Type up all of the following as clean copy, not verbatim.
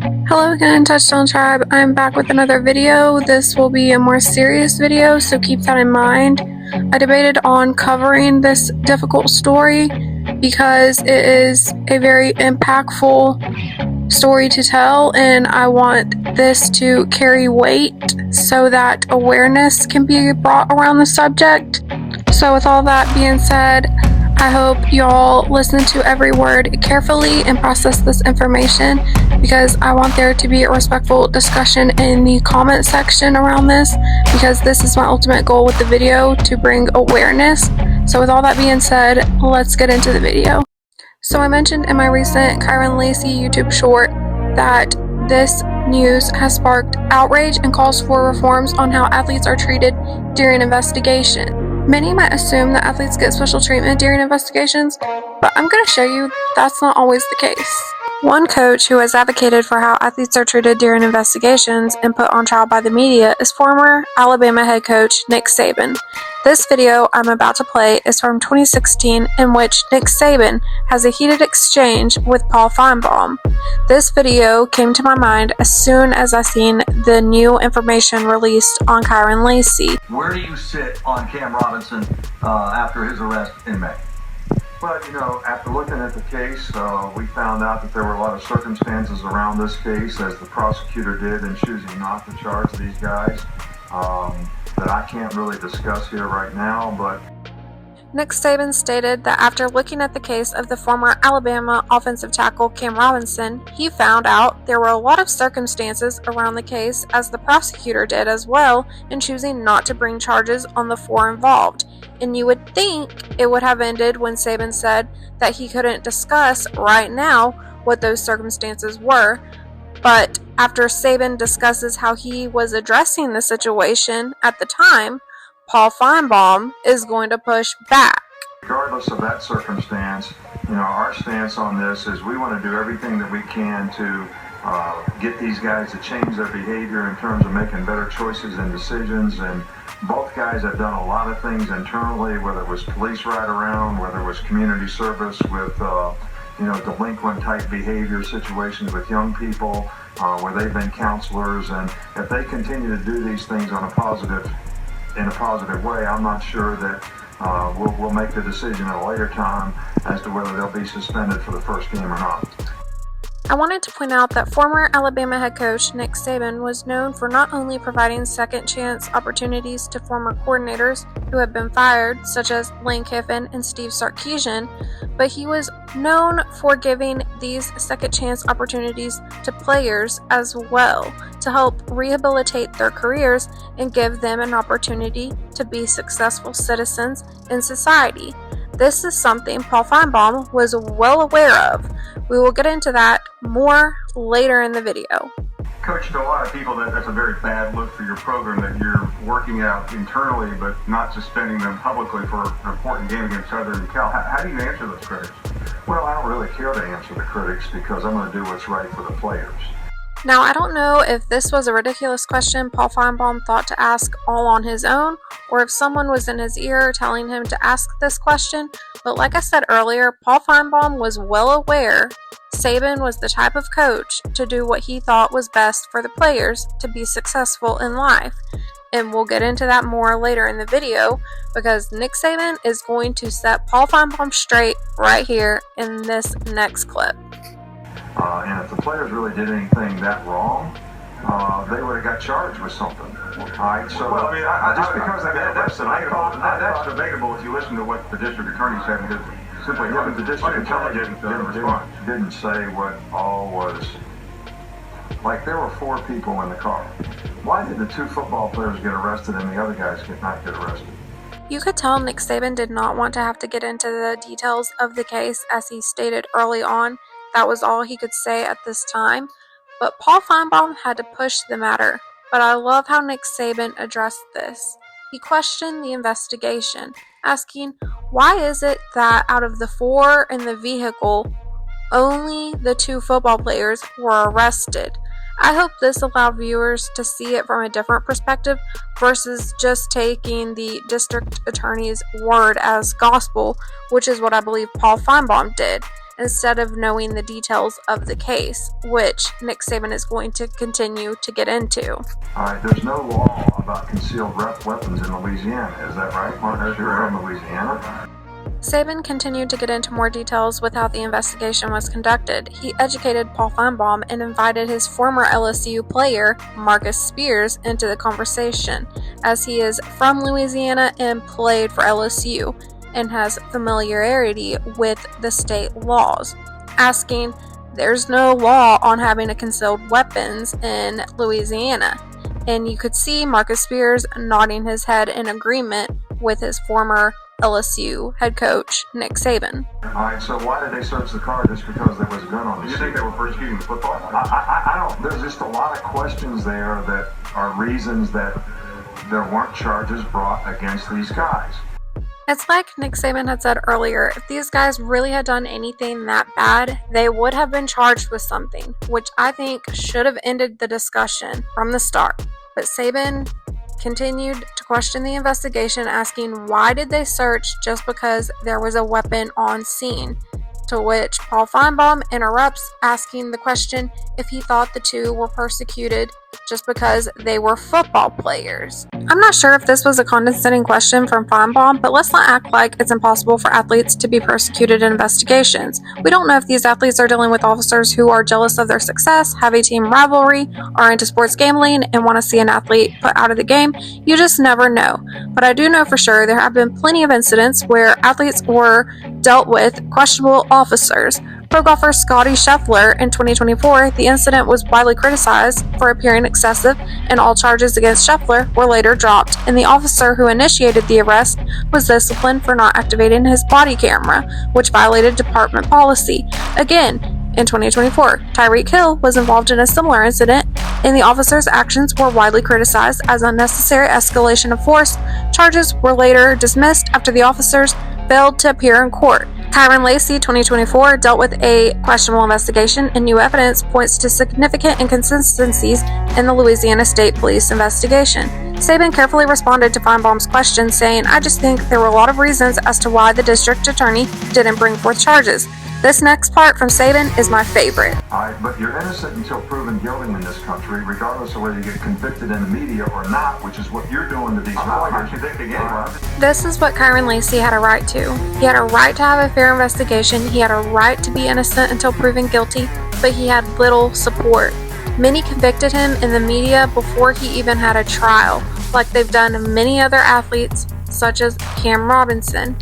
Hello again, Touchstone Tribe. I'm back with another video. This will be a more serious video, so keep that in mind. I debated on covering this difficult story because it is a very impactful story to tell, and I want this to carry weight so that awareness can be brought around the subject. So with all that being said, I hope y'all listen to every word carefully and process this information, because I want there to be a respectful discussion in the comment section around this, because this is my ultimate goal with the video, to bring awareness. So with all that being said, let's get into the video. So I mentioned in my recent Kyron Lacey YouTube short that this news has sparked outrage and calls for reforms on how athletes are treated during investigation. Many might assume that athletes get special treatment during investigations, but I'm going to show you that's not always the case. One coach who has advocated for how athletes are treated during investigations and put on trial by the media is former Alabama head coach Nick Saban. This video I'm about to play is from 2016, in which Nick Saban has a heated exchange with Paul Finebaum. This video came to my mind as soon as I seen the new information released on Kyron Lacey. Where do you sit on Cam Robinson after his arrest in May? Well, after looking at the case, we found out that there were a lot of circumstances around this case, as the prosecutor did in choosing not to charge these guys, that I can't really discuss here right now, but Nick Saban stated that after looking at the case of the former Alabama offensive tackle Cam Robinson, he found out there were a lot of circumstances around the case, as the prosecutor did as well, in choosing not to bring charges on the four involved. And you would think it would have ended when Saban said that he couldn't discuss right now what those circumstances were. But after Saban discusses how he was addressing the situation at the time, Paul Finebaum is going to push back. regardless of that circumstance, our stance on this is we want to do everything that we can to get these guys to change their behavior in terms of making better choices and decisions. And both guys have done a lot of things internally, whether it was police ride around, whether it was community service with delinquent type behavior situations with young people, where they've been counselors. And if they continue to do these things in a positive way, I'm not sure that we'll make the decision at a later time as to whether they'll be suspended for the first game or not. I wanted to point out that former Alabama head coach Nick Saban was known for not only providing second chance opportunities to former coordinators who had been fired, such as Lane Kiffin and Steve Sarkisian, but he was known for giving these second chance opportunities to players as well, to help rehabilitate their careers and give them an opportunity to be successful citizens in society. This is something Paul Finebaum was well aware of. We will get into that more later in the video. Coach, to a lot of people, that's a very bad look for your program, that you're working out internally but not suspending them publicly for an important game against Southern Cal. How do you answer those critics? Well, I don't really care to answer the critics, because I'm going to do what's right for the players. Now, I don't know if this was a ridiculous question Paul Finebaum thought to ask all on his own, or if someone was in his ear telling him to ask this question, but like I said earlier, Paul Finebaum was well aware Saban was the type of coach to do what he thought was best for the players to be successful in life. And we'll get into that more later in the video, because Nick Saban is going to set Paul Finebaum straight right here in this next clip. And if the players really did anything that wrong, they would have got charged with something. All right, so just because they got arrested, that's debatable if you listen to what the district attorney said, because simply the district attorney didn't say what all was. Like, there were 4 people in the car. Why did the 2 football players get arrested and the other guys not get arrested? You could tell Nick Saban did not want to have to get into the details of the case, as he stated early on. That was all he could say at this time, but Paul Finebaum had to push the matter. But I love how Nick Saban addressed this. He questioned the investigation, asking, why is it that out of the 4 in the vehicle, only the 2 football players were arrested? I hope this allowed viewers to see it from a different perspective versus just taking the district attorney's word as gospel, which is what I believe Paul Finebaum did. instead of knowing the details of the case, which Nick Saban is going to continue to get into. All right, there's no law about concealed weapons in Louisiana, is that right, Martin? You're from Louisiana. Saban continued to get into more details with how the investigation was conducted. He educated Paul Feinbaum and invited his former LSU player, Marcus Spears, into the conversation, as he is from Louisiana and played for LSU and has familiarity with the state laws, asking, "There's no law on having a concealed weapons in Louisiana." And you could see Marcus Spears nodding his head in agreement with his former LSU head coach, Nick Saban. All right, so why did they search the car? Just because there was a gun on the You think they were persecuting the football? I don't, there's just a lot of questions there that are reasons that there weren't charges brought against these guys. It's like Nick Saban had said earlier, if these guys really had done anything that bad, they would have been charged with something, which I think should have ended the discussion from the start. But Saban continued to question the investigation, asking why did they search just because there was a weapon on scene, to which Paul Feinbaum interrupts, asking the question if he thought the two were persecuted just because they were football players. I'm not sure if this was a condescending question from Feinbaum, but let's not act like it's impossible for athletes to be persecuted in investigations. We don't know if these athletes are dealing with officers who are jealous of their success, have a team rivalry, are into sports gambling, and want to see an athlete put out of the game. You just never know. But I do know for sure there have been plenty of incidents where athletes were dealt with questionable officers. Pro golfer Scottie Scheffler in 2024, the incident was widely criticized for appearing excessive, and all charges against Scheffler were later dropped, and the officer who initiated the arrest was disciplined for not activating his body camera, which violated department policy. Again, in 2024, Tyreek Hill was involved in a similar incident, and the officer's actions were widely criticized as unnecessary escalation of force. Charges were later dismissed after the officers failed to appear in court. Kyron Lacey, 2024, dealt with a questionable investigation, and new evidence points to significant inconsistencies in the Louisiana State Police investigation. Saban carefully responded to Feinbaum's question, saying, "I just think there were a lot of reasons as to why the district attorney didn't bring forth charges." This next part from Saban is my favorite. All right, but you're innocent until proven guilty in this country, regardless of whether you get convicted in the media or not, which is what you're doing to these lawyers. You think they get it? This is what Kyron Lacey had a right to. He had a right to have a fair investigation. He had a right to be innocent until proven guilty, but he had little support. Many convicted him in the media before he even had a trial, like they've done many other athletes, such as Cam Robinson.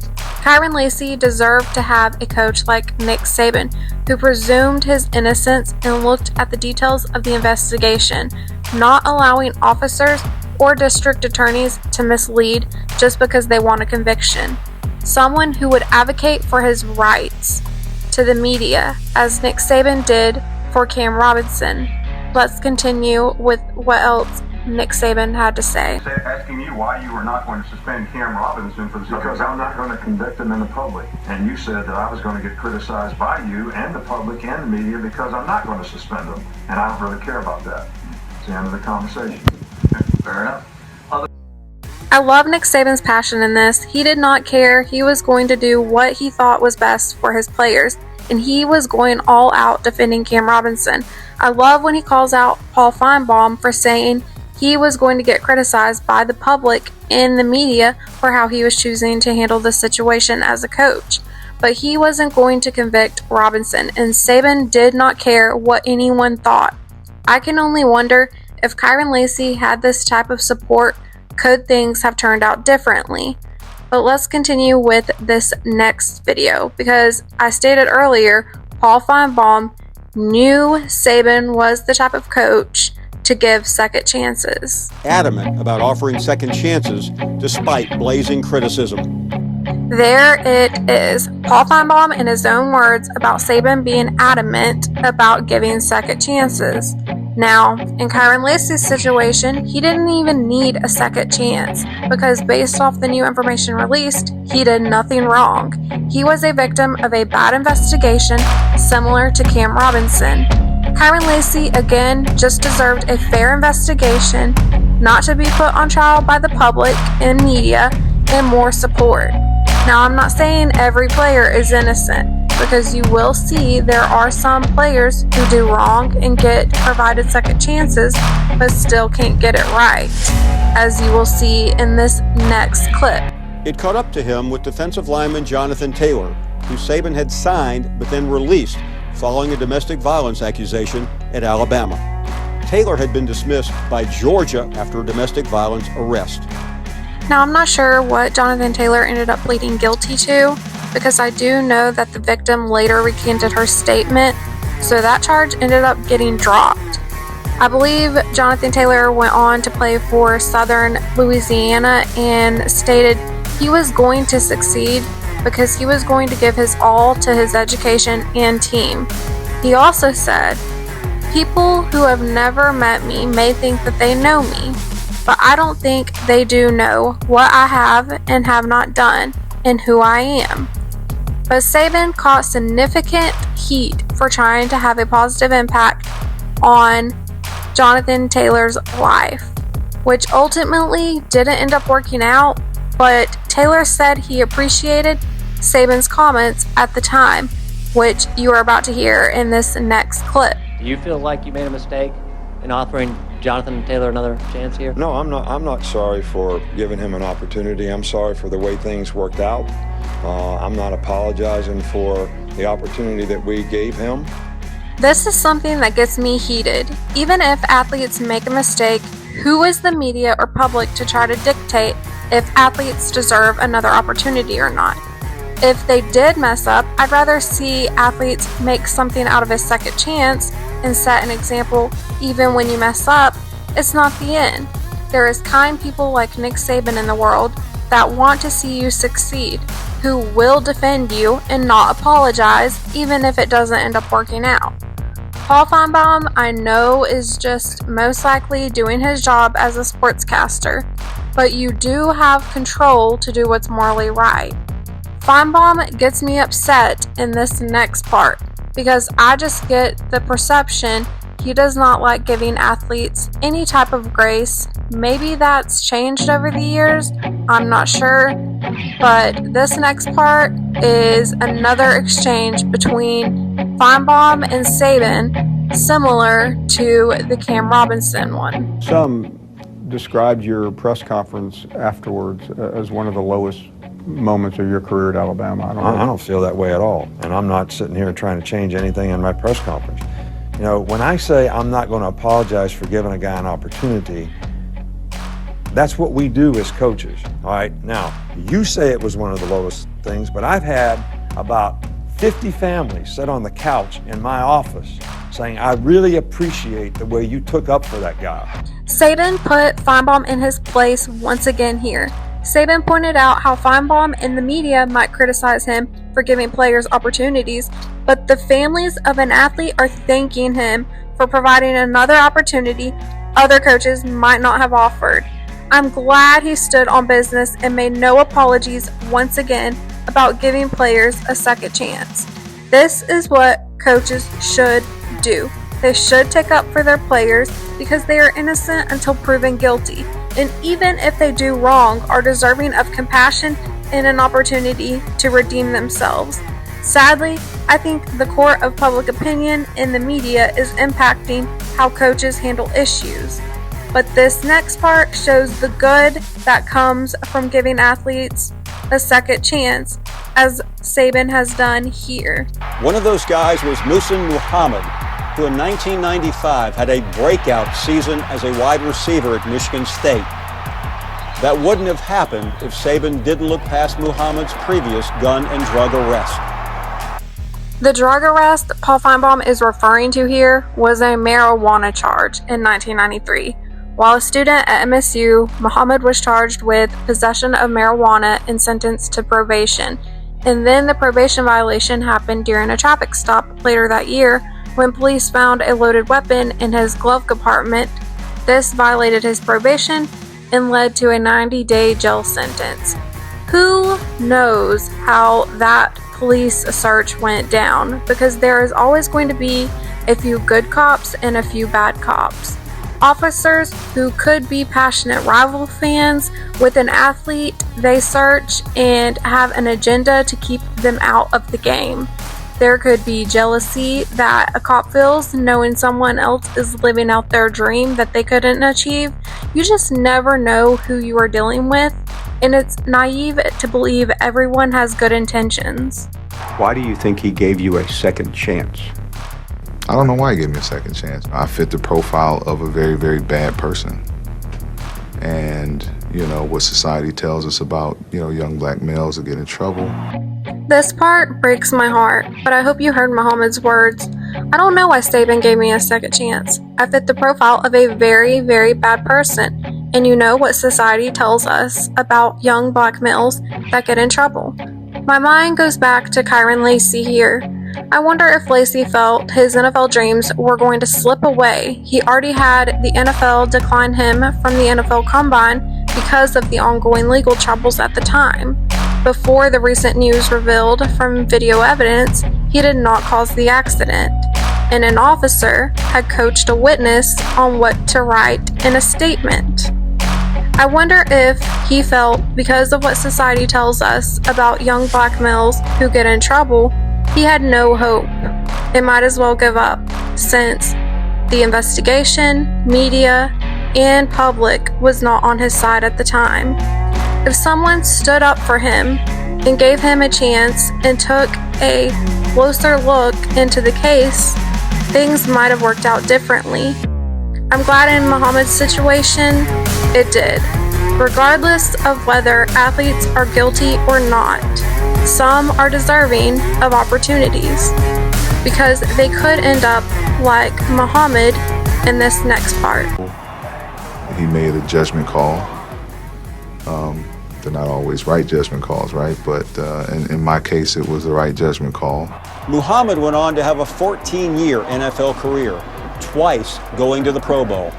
Kyron Lacey deserved to have a coach like Nick Saban, who presumed his innocence and looked at the details of the investigation, not allowing officers or district attorneys to mislead just because they want a conviction. Someone who would advocate for his rights to the media, as Nick Saban did for Cam Robinson. Let's continue with what else Nick Saban had to say. Asking you why you were not going to suspend Cam Robinson for the Because I'm not going to convict him in the public. And you said that I was going to get criticized by you and the public and the media because I'm not going to suspend him. And I don't really care about that. It's the end of the conversation. Fair enough. I love Nick Saban's passion in this. He did not care. He was going to do what he thought was best for his players, and he was going all out defending Cam Robinson. I love when he calls out Paul Feinbaum for saying he was going to get criticized by the public and the media for how he was choosing to handle the situation as a coach. But he wasn't going to convict Robinson, and Saban did not care what anyone thought. I can only wonder if Kyron Lacey had this type of support, could things have turned out differently? But let's continue with this next video, because I stated earlier, Paul Feinbaum knew Saban was the type of coach to give second chances. Adamant about offering second chances despite blazing criticism. There it is. Paul Feinbaum, in his own words, about Saban being adamant about giving second chances. Now, in Kyron Lacey's situation, he didn't even need a second chance, because based off the new information released, he did nothing wrong. He was a victim of a bad investigation similar to Cam Robinson. Kyron Lacey, again, just deserved a fair investigation, not to be put on trial by the public and media, and more support. Now, I'm not saying every player is innocent. because you will see there are some players who do wrong and get provided second chances but still can't get it right, as you will see in this next clip. It caught up to him with defensive lineman Jonathan Taylor, who Saban had signed but then released following a domestic violence accusation at Alabama. Taylor had been dismissed by Georgia after a domestic violence arrest. Now, I'm not sure what Jonathan Taylor ended up pleading guilty to, because I do know that the victim later recanted her statement, so that charge ended up getting dropped. I believe Jonathan Taylor went on to play for Southern Louisiana and stated he was going to succeed because he was going to give his all to his education and team. He also said, "People who have never met me may think that they know me, but I don't think they do know what I have and have not done and who I am." But Saban caught significant heat for trying to have a positive impact on Jonathan Taylor's life, which ultimately didn't end up working out, but Taylor said he appreciated Saban's comments at the time, which you are about to hear in this next clip. Do you feel like you made a mistake in offering Jonathan Taylor another chance here? No, I'm not sorry for giving him an opportunity. I'm sorry for the way things worked out. I'm not apologizing for the opportunity that we gave him. This is something that gets me heated. Even if athletes make a mistake, who is the media or public to try to dictate if athletes deserve another opportunity or not? If they did mess up, I'd rather see athletes make something out of a second chance and set an example. Even when you mess up, it's not the end. There is kind people like Nick Saban in the world that want to see you succeed, who will defend you and not apologize even if it doesn't end up working out. Paul Finebaum, I know, is just most likely doing his job as a sportscaster, but you do have control to do what's morally right. Finebaum gets me upset in this next part because I just get the perception he does not like giving athletes any type of grace. Maybe that's changed over the years, I'm not sure, but this next part is another exchange between Finebaum and Saban, similar to the Cam Robinson one. Some described your press conference afterwards as one of the lowest moments of your career at Alabama. I don't feel that way at all, and I'm not sitting here trying to change anything in my press conference. You know, when I say I'm not going to apologize for giving a guy an opportunity, that's what we do as coaches, all right? Now, you say it was one of the lowest things, but I've had about 50 families sit on the couch in my office saying, "I really appreciate the way you took up for that guy." Saban put Finebaum in his place once again here. Saban pointed out how Finebaum and the media might criticize him for giving players opportunities, but the families of an athlete are thanking him for providing another opportunity other coaches might not have offered. I'm glad he stood on business and made no apologies once again about giving players a second chance. This is what coaches should do. They should take up for their players because they are innocent until proven guilty, and even if they do wrong, are deserving of compassion and an opportunity to redeem themselves. Sadly, I think the court of public opinion and the media is impacting how coaches handle issues. But this next part shows the good that comes from giving athletes a second chance, as Saban has done here. One of those guys was Muhsin Muhammad, who in 1995 had a breakout season as a wide receiver at Michigan State. That wouldn't have happened if Saban didn't look past Muhammad's previous gun and drug arrest. The drug arrest Paul Finebaum is referring to here was a marijuana charge in 1993. While a student at MSU, Muhammad was charged with possession of marijuana and sentenced to probation. And then the probation violation happened during a traffic stop later that year when police found a loaded weapon in his glove compartment. This violated his probation and led to a 90-day jail sentence. Who knows how that police search went down, because there is always going to be a few good cops and a few bad cops. Officers who could be passionate rival fans with an athlete they search and have an agenda to keep them out of the game. There could be jealousy that a cop feels knowing someone else is living out their dream that they couldn't achieve. You just never know who you are dealing with, and it's naive to believe everyone has good intentions. Why do you think he gave you a second chance? I don't know why he gave me a second chance. I fit the profile of a very, very bad person. And, you know, what society tells us about, you know, young black males that get in trouble. This part breaks my heart, but I hope you heard Muhammad's words. I don't know why Sabin gave me a second chance. I fit the profile of a very, very bad person. And you know what society tells us about young black males that get in trouble. My mind goes back to Kyren Lacy here. I wonder if Lacy felt his NFL dreams were going to slip away. He already had the NFL decline him from the NFL Combine because of the ongoing legal troubles at the time. Before the recent news revealed from video evidence, he did not cause the accident, and an officer had coached a witness on what to write in a statement. I wonder if he felt because of what society tells us about young black males who get in trouble, he had no hope and might as well give up, since the investigation, media, and public was not on his side at the time. If someone stood up for him and gave him a chance and took a closer look into the case, things might have worked out differently. I'm glad in Muhammad's situation, it did. Regardless of whether athletes are guilty or not, some are deserving of opportunities because they could end up like Muhammad in this next part. He made a judgment call. They're not always right judgment calls, right? But in my case, it was the right judgment call. Muhammad went on to have a 14-year NFL career, twice going to the Pro Bowl.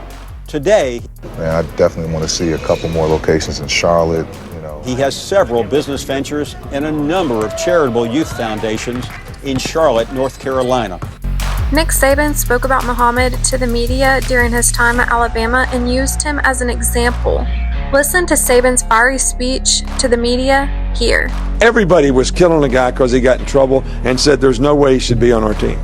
Today, Man, I definitely want to see a couple more locations in Charlotte, you know. he has several business ventures and a number of charitable youth foundations in Charlotte, North Carolina. Nick Saban spoke about Muhammad to the media during his time at Alabama and used him as an example. Listen to Saban's fiery speech to the media here. Everybody was killing the guy because he got in trouble and said there's no way he should be on our team.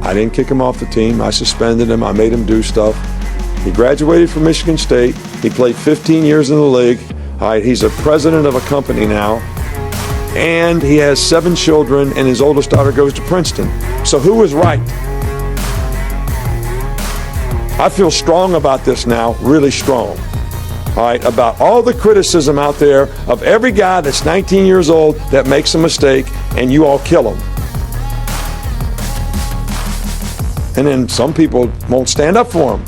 I didn't kick him off the team. I suspended him. I made him do stuff. He graduated from Michigan State. He played 15 years in the league. All right, he's a president of a company now. And he has 7 children, and his oldest daughter goes to Princeton. So who was right? I feel strong about this now, really strong. All right, about all the criticism out there of every guy that's 19 years old that makes a mistake, and you all kill him. And then some people won't stand up for him.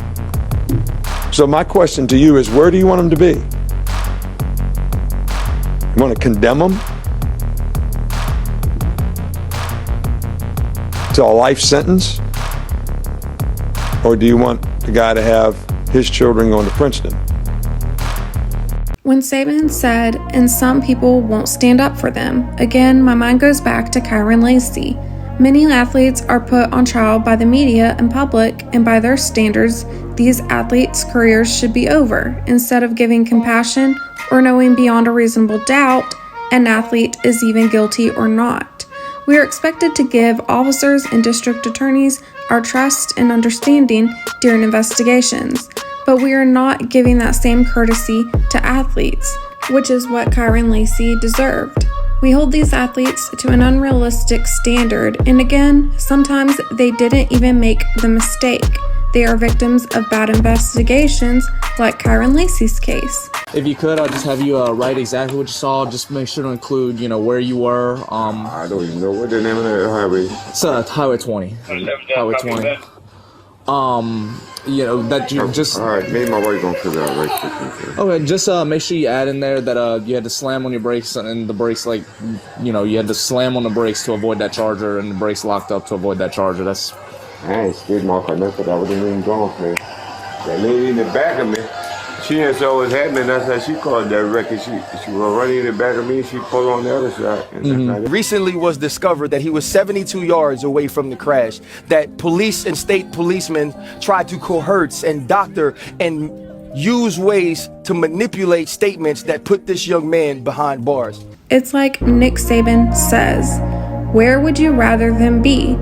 So my question to you is, where do you want him to be? You want to condemn him to a life sentence? Or do you want the guy to have his children going to Princeton? When Saban said, and some people won't stand up for them, again, my mind goes back to Kyren Lacy. Many athletes are put on trial by the media and public, and by their standards, these athletes' careers should be over, instead of giving compassion or knowing beyond a reasonable doubt an athlete is even guilty or not. We are expected to give officers and district attorneys our trust and understanding during investigations, but we are not giving that same courtesy to athletes, which is what Kyren Lacy deserved. We hold these athletes to an unrealistic standard, and again, sometimes they didn't even make the mistake. They are victims of bad investigations, like Kyren Lacy's case. If you could, I'll just have you write exactly what you saw. Just make sure to include, where you were. I don't even know what the name of that highway. It's Highway 20. Highway 20. That you just. All right, me and my wife gonna figure out right quick. Okay, just make sure you add in there that you had to slam on your brakes, and the brakes you had to slam on the brakes to avoid that charger, and the brakes locked up to avoid that charger. That's. I ain't skid mark or nothing, but I wasn't even going for it. That lady in the back of me, she didn't saw what happened. That's how she called that wreck. She was running in the back of me. She pulled on the other side. Recently was discovered that he was 72 yards away from the crash. That police and state policemen tried to coerce and doctor and use ways to manipulate statements that put this young man behind bars. It's like Nick Saban says, where would you rather them be?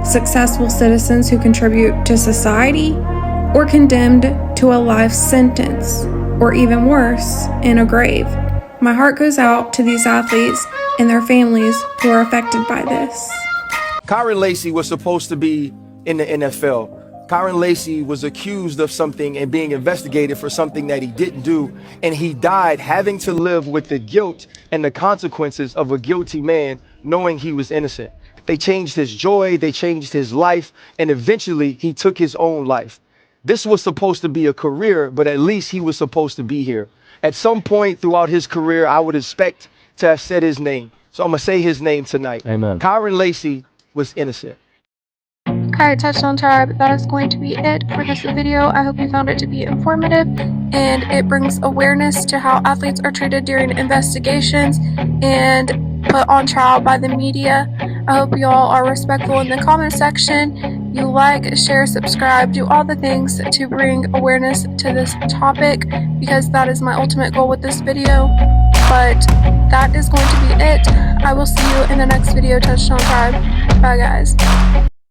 Successful citizens who contribute to society, or condemned to a life sentence, or even worse, in a grave? My heart goes out to these athletes and their families who are affected by this. Kyron Lacy was supposed to be in the NFL. Kyron Lacy was accused of something and being investigated for something that he didn't do, and he died having to live with the guilt and the consequences of a guilty man knowing he was innocent. They changed his joy, they changed his life, and eventually he took his own life. This was supposed to be a career, but at least he was supposed to be here. At some point throughout his career, I would expect to have said his name. So I'm gonna say his name tonight. Amen. Kyron Lacy was innocent. Alright, Touchdown Tribe, that is going to be it for this video. I hope you found it to be informative, and it brings awareness to how athletes are treated during investigations and put on trial by the media. I hope you all are respectful in the comment section. You like, share, subscribe, do all the things to bring awareness to this topic, because that is my ultimate goal with this video. But that is going to be it. I will see you in the next video, Touchdown Tribe. Bye, guys.